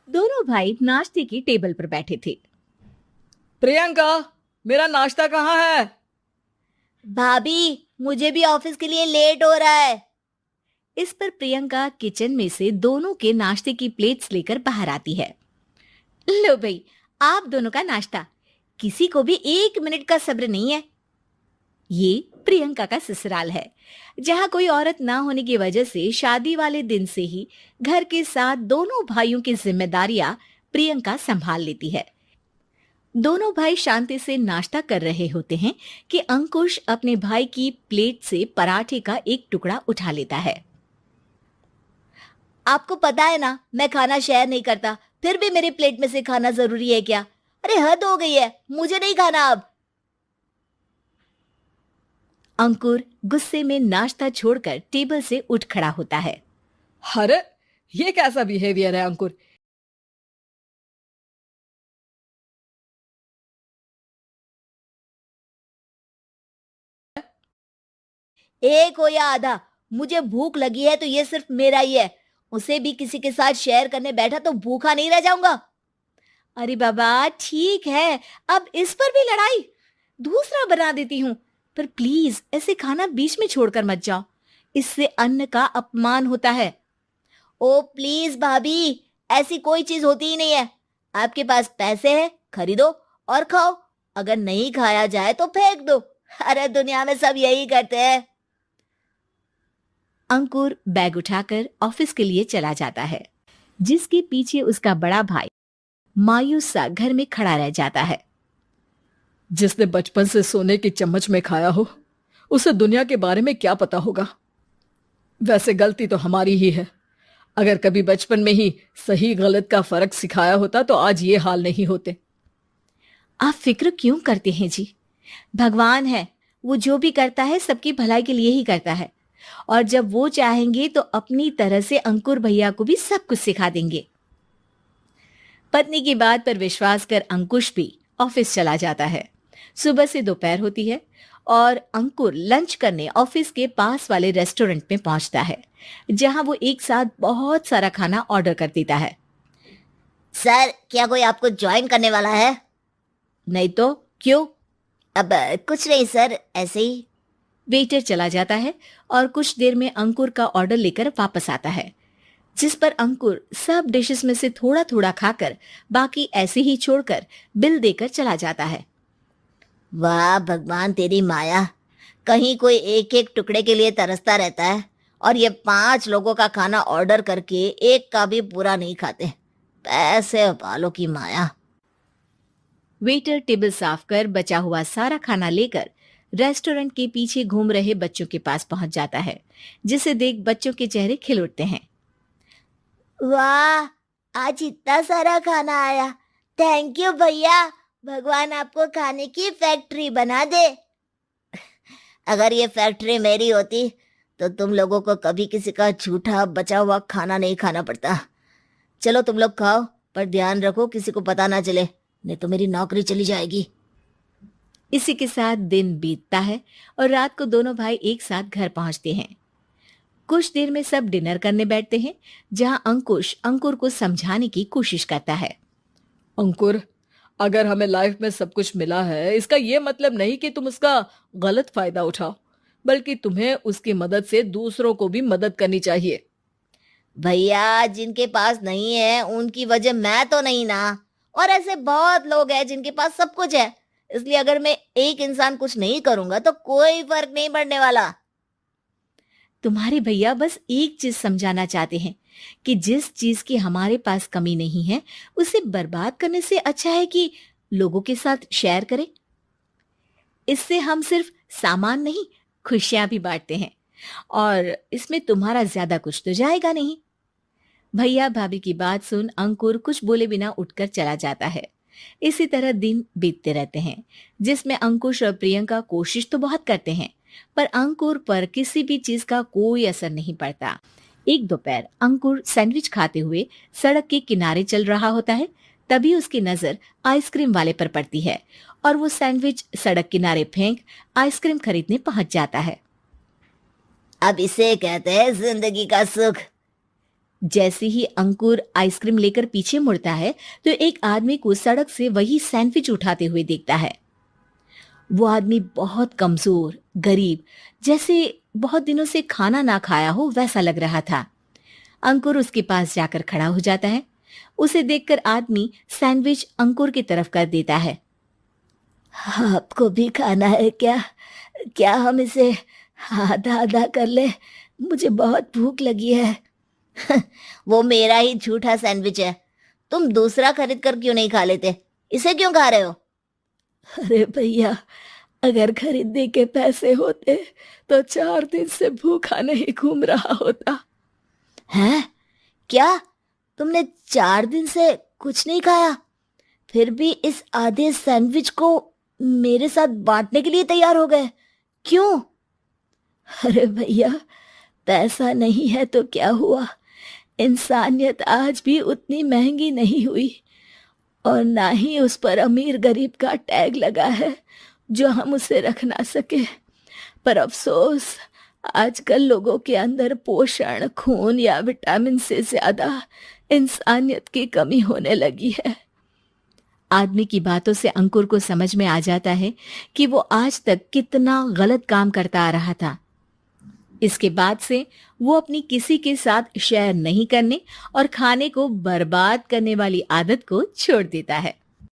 दोनों भाई नाश्ते की टेबल पर बैठे थे। प्रियंका, मेरा नाश्ता कहाँ है? भाभी, मुझे भी ऑफिस के लिए लेट हो रहा है। इस पर प्रियंका किचन में से दोनों के नाश्ते की प्लेट्स लेकर बाहर आती है। लो भाई, आप दोनों का नाश्ता। किसी को भी 1 मिनट का सब्र नहीं है। ये प्रियंका का ससुराल है, जहाँ कोई औरत ना होने की वजह से शादी वाले दिन से ही घर के साथ दोनों भाइयों की जिम्मेदारियां प्रियंका संभाल लेती है। दोनों भाई शांति से नाश्ता कर रहे होते हैं कि अंकुश अपने भाई की प्लेट से पराठे का एक टुकड़ा उठा लेता है। आपको पता है ना, मैं खाना शेयर नहीं करता, फिर भी मेरे प्लेट में से खाना जरूरी है क्या? अरे हद हो गई है, मुझे नहीं खाना अब। अंकुर गुस्से में नाश्ता छोड़कर टेबल से उठ खड़ा होता है। अरे, ये कैसा बिहेवियर है अंकुर? एक हो या आधा, मुझे भूख लगी है तो ये सिर्फ मेरा ही है। उसे भी किसी के साथ शेयर करने बैठा तो भूखा नहीं रह जाऊंगा। अरे बाबा ठीक है, अब इस पर भी लड़ाई। दूसरा बना देती हूँ, पर प्लीज ऐसे खाना बीच में छोड़कर मत जाओ। इससे अन्न का अपमान होता है। ओ प्लीज भाभी, ऐसी कोई चीज होती ही नहीं है। आपके पास पैसे हैं, खरीदो और खाओ। अगर नहीं खाया जाए तो फेंक दो। अरे दुनिया में सब यही करते हैं। अंकुर बैग उठाकर ऑफिस के लिए चला जाता है, जिसके पीछे उसका बड़ा भाई मायूस सा घर में खड़ा रह जाता है। जिसने बचपन से सोने की चम्मच में खाया हो, उसे दुनिया के बारे में क्या पता होगा। वैसे गलती तो हमारी ही है। अगर कभी बचपन में ही सही गलत का फर्क सिखाया होता तो आज ये हाल नहीं होते। आप फिक्र क्यों करते हैं जी? भगवान है, वो जो भी करता है सबकी भलाई के लिए ही करता है। और जब वो चाहेंगे तो अपनी तरह से अंकुर भैया को भी सब कुछ सिखा देंगे। पत्नी की बात पर विश्वास कर अंकुश भी ऑफिस चला जाता है। सुबह से दोपहर होती है और अंकुर लंच करने ऑफिस के पास वाले रेस्टोरेंट में पहुंचता है, जहां वो एक साथ बहुत सारा खाना ऑर्डर कर देता है। सर, क्या कोई आपको ज्वाइन करने वाला है? नहीं तो क्यों? अब कुछ नहीं सर, ऐसे ही। वेटर चला जाता है और कुछ देर में अंकुर का ऑर्डर लेकर वापस आता है, जिस पर अंकुर सब डिशेस में से थोड़ा थोड़ा खाकर बाकी ऐसे ही छोड़कर बिल देकर चला जाता है। वाह भगवान, तेरी माया। कहीं कोई एक एक टुकड़े के लिए तरसता रहता है और ये 5 लोगों का खाना ऑर्डर करके एक का भी पूरा नहीं खाते। पैसे वालों की माया। वेटर टेबल साफ कर बचा हुआ सारा खाना लेकर रेस्टोरेंट के पीछे घूम रहे बच्चों के पास पहुंच जाता है, जिसे देख बच्चों के चेहरे खिल उठते हैं। वाह, आज इतना सारा खाना आया। थैंक यू भैया। भगवान आपको खाने की फैक्ट्री बना दे। अगर ये फैक्ट्री मेरी होती तो तुम लोगों को कभी किसी का झूठा बचा हुआ खाना नहीं खाना पड़ता। चलो तुम लोग खाओ, पर ध्यान रखो किसी को पता ना चले, नहीं तो मेरी नौकरी चली जाएगी। इसी के साथ दिन बीतता है और रात को दोनों भाई एक साथ घर पहुंचते हैं। कुछ देर में सब डिनर करने बैठते हैं, जहां अंकुश अंकुर को समझाने की कोशिश करता है। अंकुर, अगर हमें लाइफ में सब कुछ मिला है, इसका ये मतलब नहीं कि तुम उसका गलत फायदा उठाओ, बल्कि तुम्हें उसकी मदद से दूसरों को भी मदद करनी चाहिए। भैया, जिनके पास नहीं है उनकी वजह मैं तो नहीं ना। और ऐसे बहुत लोग हैं जिनके पास सब कुछ है। इसलिए अगर मैं एक इंसान कुछ नहीं करूंगा तो कोई फर्क नहीं पड़ने वाला। तुम्हारे भैया बस एक चीज समझाना चाहते हैं कि जिस चीज की हमारे पास कमी नहीं है, उसे बर्बाद करने से अच्छा है कि लोगों के साथ शेयर करें। इससे हम सिर्फ सामान नहीं, खुशियां भी बांटते हैं, और इसमें तुम्हारा ज्यादा कुछ तो जाएगा नहीं। भैया भाभी की बात सुन अंकुर कुछ बोले बिना उठकर चला जाता है। इसी तरह दिन बीतते रहते हैं, जिसमें अंकुश और प्रियंका कोशिश तो बहुत करते हैं, पर अंकुर पर किसी भी चीज का कोई असर नहीं पड़ता। एक दोपहर अंकुर सैंडविच खाते हुए सड़क के किनारे चल रहा होता है। तभी उसकी नजर आइसक्रीम वाले पर पड़ती है और वो सैंडविच सड़क किनारे फेंक आइसक्रीम खरीदने पहुंच जाता है। अब इसे कहते हैं जिंदगी का सुख। जैसे ही अंकुर आइसक्रीम लेकर पीछे मुड़ता है तो एक आदमी को सड़क से वही सैंडविच उठाते हुए देखता है। वो आदमी बहुत कमजोर, गरीब, जैसे बहुत दिनों से खाना ना खाया हो वैसा लग रहा था। अंकुर उसके पास जाकर खड़ा हो जाता है। उसे देखकर आदमी सैंडविच अंकुर की तरफ कर देता है। आपको भी खाना है क्या? क्या हम इसे आधा आधा कर ले? मुझे बहुत भूख लगी है। वो मेरा ही झूठा सैंडविच है, तुम दूसरा खरीद कर क्यों नहीं खा लेते? इसे क्यों खा रहे हो? अरे भैया, अगर खरीदने के पैसे होते तो 4 दिन से भूखा नहीं घूम रहा होता। हैं? क्या तुमने 4 दिन से कुछ नहीं खाया, फिर भी इस आधे सैंडविच को मेरे साथ बांटने के लिए तैयार हो गए? क्यों? अरे भैया, पैसा नहीं है तो क्या हुआ, इंसानियत आज भी उतनी महंगी नहीं हुई और ना ही उस पर अमीर गरीब का टैग लगा है जो हम उसे रख ना सके। पर अफसोस, आजकल लोगों के अंदर पोषण, खून या विटामिन से ज्यादा इंसानियत की कमी होने लगी है। आदमी की बातों से अंकुर को समझ में आ जाता है कि वो आज तक कितना गलत काम करता आ रहा था। इसके बाद से वो अपनी किसी के साथ शेयर नहीं करने और खाने को बर्बाद करने वाली आदत को छोड़ देता है।